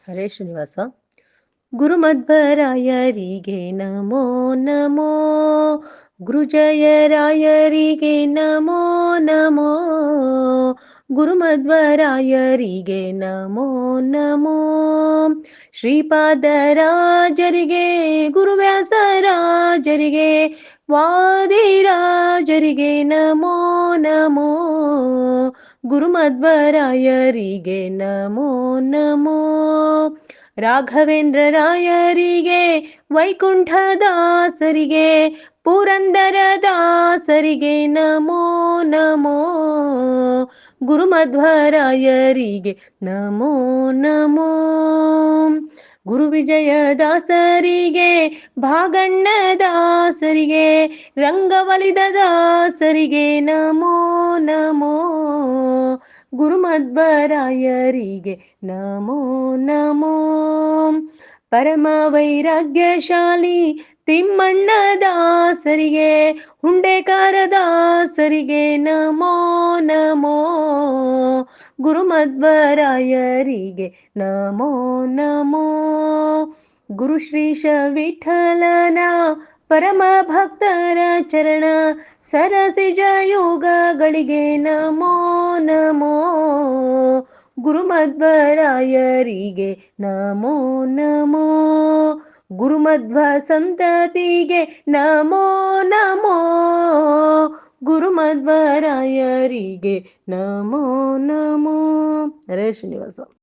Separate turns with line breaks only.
ಹರೇ ಶ್ರೀನಿವಾಸ. ಗುರುಮಧ್ವರಾಯರಿಗೆ ನಮೋ ನಮೋ, ಗುರುಜಯರಾಯರಿಗೆ ನಮೋ ನಮೋ, ಗುರುಮಧ್ವರಾಯರಿಗೆ ನಮೋ ನಮೋ, ಶ್ರೀಪಾದರಾಜರಿಗೆ, ಗುರುವ್ಯಾಸರಾಜರಿಗೆ, ವಾದಿರಾಜರಿಗೆ ನಮೋ ನಮೋ, ಗುರುಮಧ್ವರಾಯರಿಗೆ ನಮೋ ನಮೋ, ರಾಘವೇಂದ್ರ ರಾಯರಿಗೆ, ವೈಕುಂಠದಾಸರಿಗೆ, ಪುರಂದರದಾಸರಿಗೆ ನಮೋ ನಮೋ, ಗುರುಮಧ್ವರಾಯರಿಗೆ ನಮೋ ನಮೋ, ಗುರು ವಿಜಯದಾಸರಿಗೆ, ಭಾಗಣ್ಣದಾಸರಿಗೆ, ರಂಗವಲಿದದಾಸರಿಗೆ ನಮೋ ನಮೋ, ಗುರುಮಧ್ವರಾಯರಿಗೆ ನಮೋ ನಮೋ, ಪರಮ ವೈರಾಗ್ಯಶಾಲಿ ತಿಮ್ಮಣ್ಣದಾಸರಿಗೆ, ಹುಂಡೇಕಾರದಾಸರಿಗೆ ನಮೋ ನಮೋ, ಗುರುಮಧ್ವರಾಯರಿಗೆ ನಮೋ ನಮೋ, ಗುರು ಶ್ರೀಶ ವಿಠಲನ ಪರಮ ಭಕ್ತರ ಚರಣ ಸರಸಿಜ ಯೋಗಗಳಿಗೆ ನಮೋ ನಮೋ, ಗುರುಮಧ್ವರಾಯರಿಗೆ ನಮೋ ನಮೋ, ಗುರುಮಧ್ವ ಸಂತತಿಗೆ ನಮೋ ನಮೋ, ಗುರುಮಧ್ವರಾಯರಿಗೆ ನಮೋ ನಮೋ. ಹರೇ ಶ್ರೀನಿವಾಸ.